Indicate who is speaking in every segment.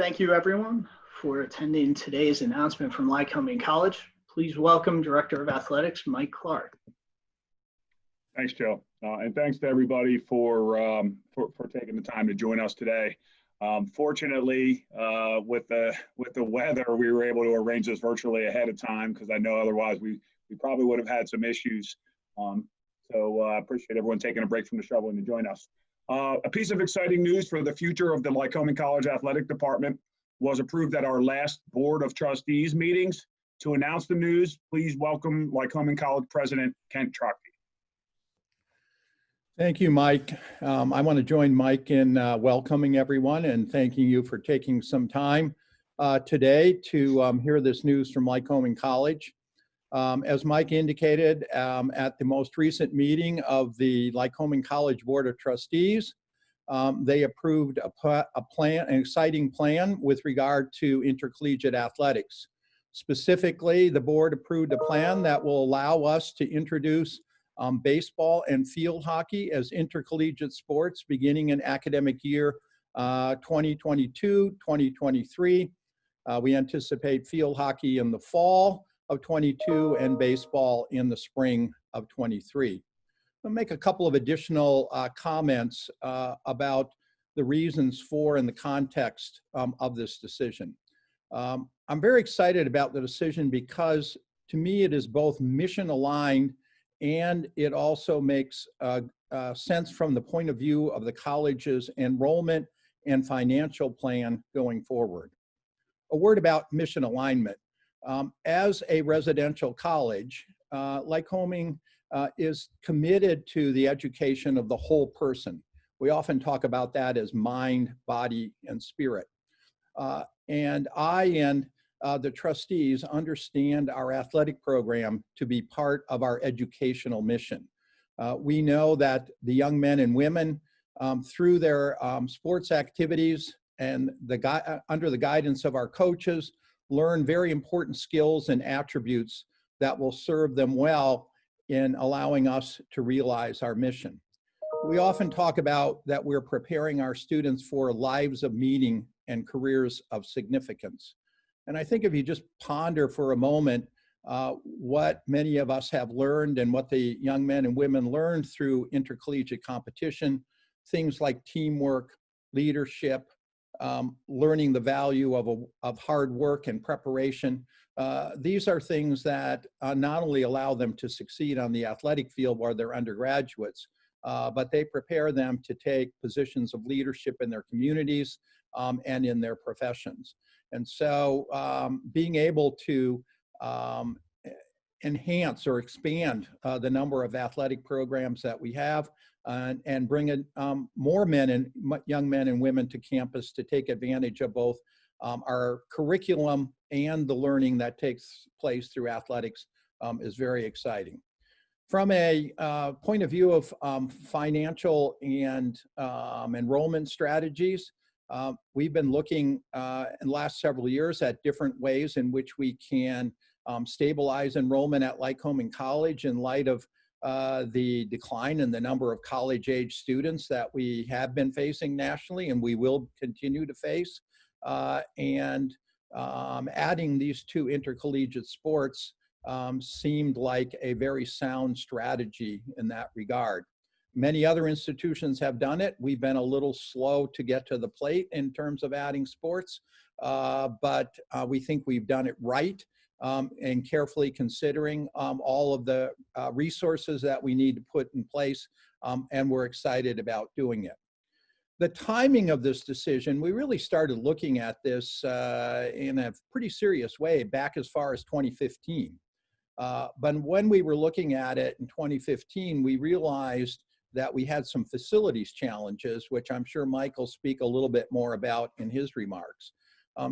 Speaker 1: Thank you, everyone, for attending today's announcement from Lycoming College. Please welcome Director of Athletics, Mike Clark.
Speaker 2: Thanks, Joe. And thanks to everybody for taking the time to join us today. Fortunately, with the weather, we were able to arrange this virtually ahead of time because I know otherwise we probably would have had some issues. So I appreciate everyone taking a break from the shoveling to join us. A piece of exciting news for the future of the Lycoming College Athletic Department was approved at our last Board of Trustees meetings. To announce the news, please welcome Lycoming College President Kent Trachte.
Speaker 3: Thank you, Mike. I want to join Mike in welcoming everyone and thanking you for taking some time today to hear this news from Lycoming College. As Mike indicated, at the most recent meeting of the Lycoming College Board of Trustees, they approved an exciting plan with regard to intercollegiate athletics. Specifically, the board approved a plan that will allow us to introduce baseball and field hockey as intercollegiate sports beginning in academic year 2022-2023. We anticipate field hockey in the fall of 22 and baseball in the spring of 23. I'll make a couple of additional comments about the reasons for and the context of this decision. I'm very excited about the decision because to me it is both mission aligned and it also makes sense from the point of view of the college's enrollment and financial plan going forward. A word about mission alignment. As a residential college, Lycoming is committed to the education of the whole person. We often talk about that as mind, body, and spirit. And I and the trustees understand our athletic program to be part of our educational mission. We know that the young men and women, through their sports activities and under the guidance of our coaches, learn very important skills and attributes that will serve them well in allowing us to realize our mission. We often talk about that we're preparing our students for lives of meaning and careers of significance. And I think if you just ponder for a moment what many of us have learned and what the young men and women learned through intercollegiate competition, things like teamwork, leadership, learning the value of hard work and preparation. These are things that not only allow them to succeed on the athletic field while they're undergraduates, but they prepare them to take positions of leadership in their communities and in their professions. And so being able to enhance or expand the number of athletic programs that we have and bring in more young men and women to campus to take advantage of both our curriculum and the learning that takes place through athletics is very exciting. From a point of view of financial and enrollment strategies, we've been looking in the last several years at different ways in which we can stabilize enrollment at Lycoming College in light of the decline in the number of college-age students that we have been facing nationally and we will continue to face. And adding these two intercollegiate sports seemed like a very sound strategy in that regard. Many other institutions have done it. We've been a little slow to get to the plate in terms of adding sports, but we think we've done it right and carefully considering all of the resources that we need to put in place, and we're excited about doing it. The timing of this decision, we really started looking at this in a pretty serious way back as far as 2015. But when we were looking at it in 2015, we realized that we had some facilities challenges, which I'm sure Mike will speak a little bit more about in his remarks.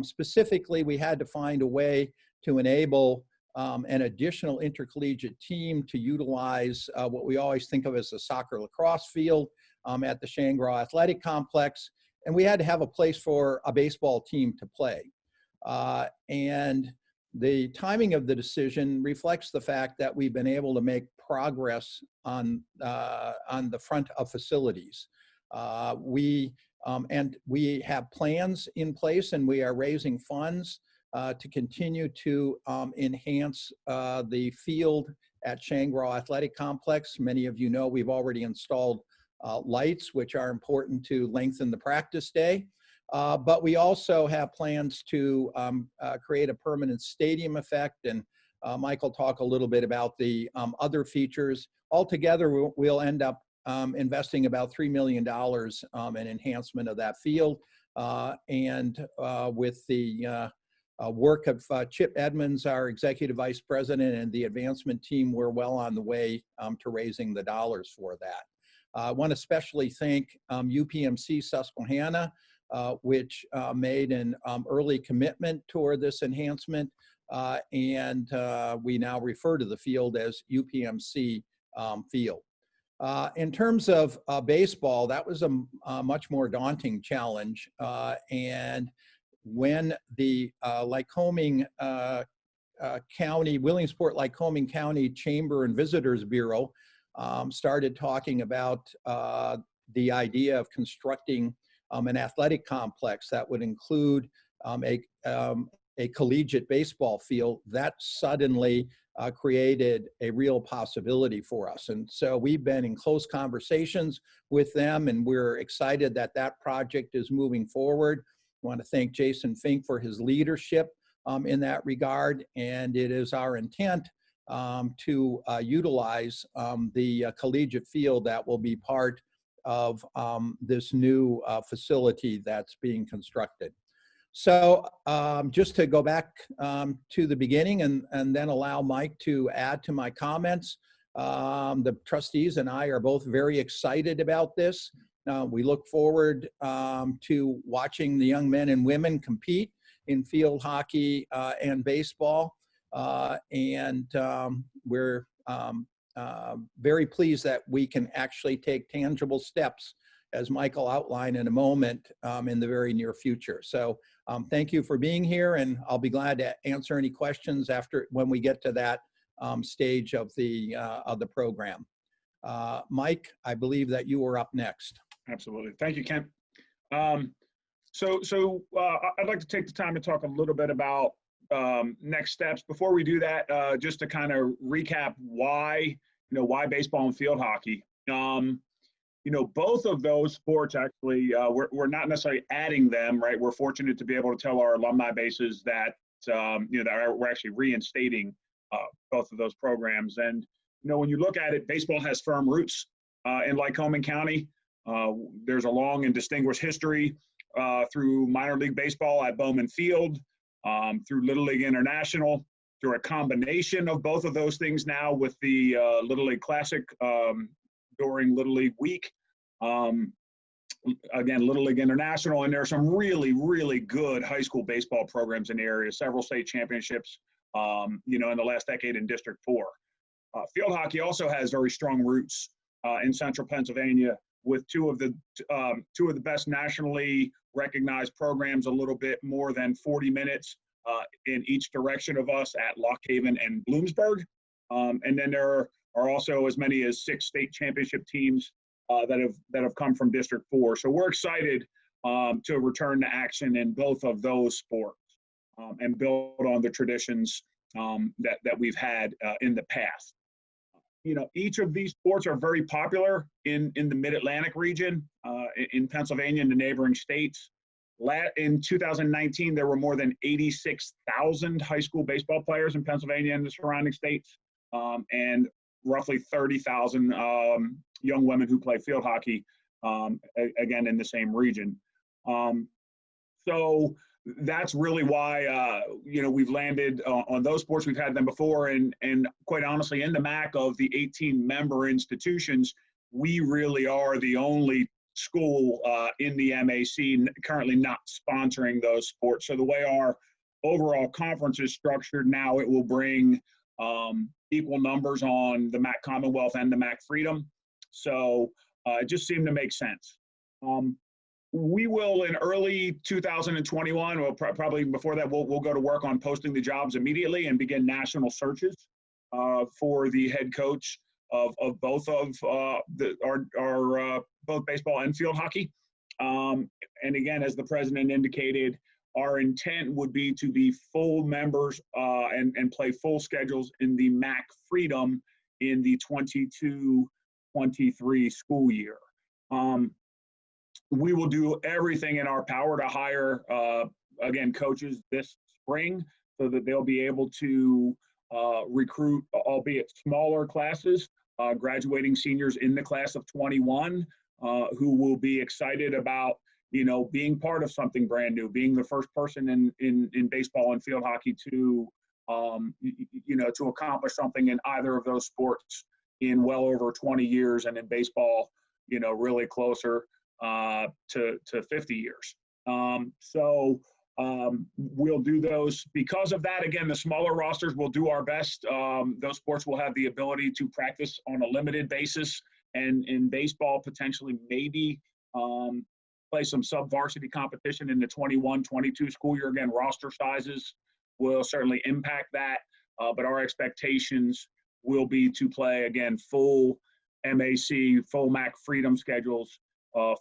Speaker 3: Specifically, we had to find a way to enable an additional intercollegiate team to utilize what we always think of as a soccer lacrosse field at the Shangri Athletic Complex. And we had to have a place for a baseball team to play. And the timing of the decision reflects the fact that we've been able to make progress on the front of facilities. We And we have plans in place, and we are raising funds to continue to enhance the field at Shangri-La Athletic Complex. Many of you know we've already installed lights, which are important to lengthen the practice day. But we also have plans to create a permanent stadium effect, and Michael talk a little bit about the other features. Altogether, we'll end up investing about $3 million in enhancement of that field. And with the work of Chip Edmonds, our Executive Vice President, and the advancement team, we're well on the way to raising the dollars for that. I want to especially thank UPMC Susquehanna, which made an early commitment toward this enhancement, and we now refer to the field as UPMC Field. In terms of baseball, that was a much more daunting challenge, and when the Lycoming County, Williamsport-Lycoming County Chamber and Visitors Bureau started talking about the idea of constructing an athletic complex that would include a collegiate baseball field, that suddenly created a real possibility for us. And so we've been in close conversations with them, and we're excited that that project is moving forward. I want to thank Jason Fink for his leadership in that regard, and it is our intent to utilize the collegiate field that will be part of this new facility that's being constructed. So just to go back to the beginning and then allow Mike to add to my comments, the trustees and I are both very excited about this. We look forward to watching the young men and women compete in field hockey and baseball. And we're very pleased that we can actually take tangible steps, as Michael outlined in a moment, in the very near future. So thank you for being here, and I'll be glad to answer any questions when we get to that stage of the program. Mike, I believe that you are up next.
Speaker 2: Absolutely. Thank you, Kent. So I'd like to take the time to talk a little bit about next steps. Before we do that, just to kind of recap why baseball and field hockey. Both of those sports actually, we're not necessarily adding them, right? We're fortunate to be able to tell our alumni bases that, that we're actually reinstating both of those programs. And, when you look at it, baseball has firm roots in Lycoming County. There's a long and distinguished history through minor league baseball at Bowman Field, through Little League International, through a combination of both of those things now with the Little League Classic during Little League Week. Again, Little League International, and there are some really, really good high school baseball programs in the area, several state championships, in the last decade in District 4. Field hockey also has very strong roots in central Pennsylvania, with two of the best nationally recognized programs, a little bit more than 40 minutes in each direction of us at Lock Haven and Bloomsburg. And then there are also as many as 6 state championship teams that have come from District 4. So we're excited to return to action in both of those sports and build on the traditions that we've had in the past. Each of these sports are very popular in the Mid-Atlantic region, in Pennsylvania and the neighboring states. In 2019, there were more than 86,000 high school baseball players in Pennsylvania and the surrounding states, and roughly 30,000 young women who play field hockey, again, in the same region. So that's really why, we've landed on those sports. We've had them before, and quite honestly, in the MAC of the 18 member institutions, we really are the only school in the MAC currently not sponsoring those sports. So the way our overall conference is structured now, it will bring equal numbers on the MAC Commonwealth and the MAC Freedom. So it just seemed to make sense. We will, in early 2021, or probably before that, we'll go to work on posting the jobs immediately and begin national searches for the head coach of both of our both baseball and field hockey. And again, as the president indicated, our intent would be to be full members and play full schedules in the MAC Freedom in the 22-23 school year. We will do everything in our power to hire, again, coaches this spring so that they'll be able to recruit, albeit smaller classes, graduating seniors in the class of 21 who will be excited about, being part of something brand new, being the first person in baseball and field hockey to, to accomplish something in either of those sports in well over 20 years, and in baseball, really closer to 50 years. We'll do those. Because of that, again, the smaller rosters will do our best. Those sports will have the ability to practice on a limited basis, and in baseball, potentially maybe play some sub-varsity competition in the 21-22 school year. Again, roster sizes will certainly impact that, but our expectations will be to play, again, full MAC, full MAC Freedom schedules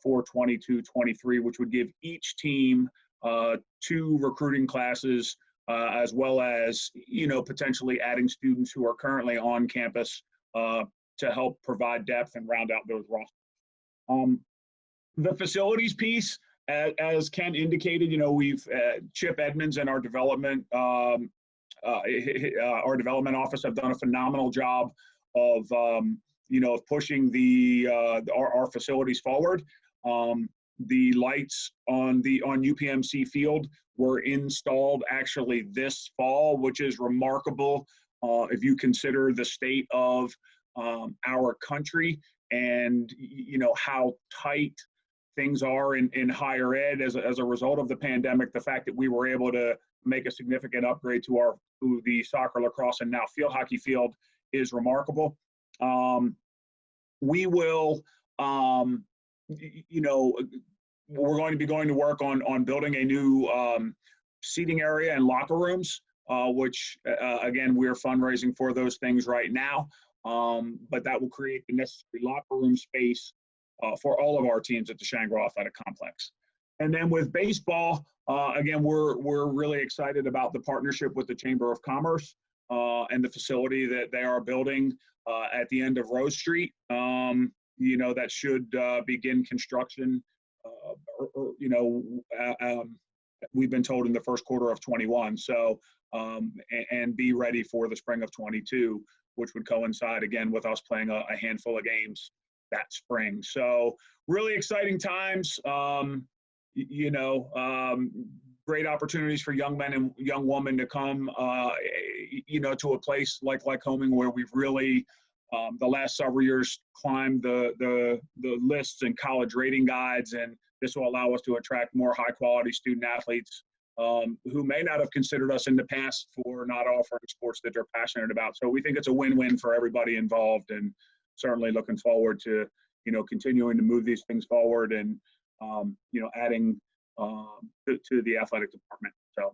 Speaker 2: for 22-23, which would give each team 2 recruiting classes, as well as, potentially adding students who are currently on campus to help provide depth and round out those rosters. The facilities piece, as Ken indicated, we've Chip Edmonds and our development office have done a phenomenal job of pushing our facilities forward. The lights on UPMC Field were installed actually this fall, which is remarkable if you consider the state of our country and how tight things are in higher ed as a result of the pandemic. The fact that we were able to make a significant upgrade to the soccer, lacrosse, and now field hockey field is remarkable. We will, we're going to be going to work on building a new seating area and locker rooms, which again, we're fundraising for those things right now. But that will create the necessary locker room space for all of our teams at the Shangri-La Athletic Complex. And then with baseball, again, we're really excited about the partnership with the Chamber of Commerce and the facility that they are building at the end of Rose Street. That should begin construction, we've been told in the first quarter of 21. So, and be ready for the spring of 22, which would coincide again with us playing a handful of games that spring. So really exciting times, great opportunities for young men and young women to come, to a place like Lycoming, where we've really, the last several years, climbed the lists and college rating guides, and this will allow us to attract more high quality student athletes who may not have considered us in the past for not offering sports that they're passionate about. So we think it's a win-win for everybody involved, and certainly looking forward to, continuing to move these things forward and, adding to the athletic department. So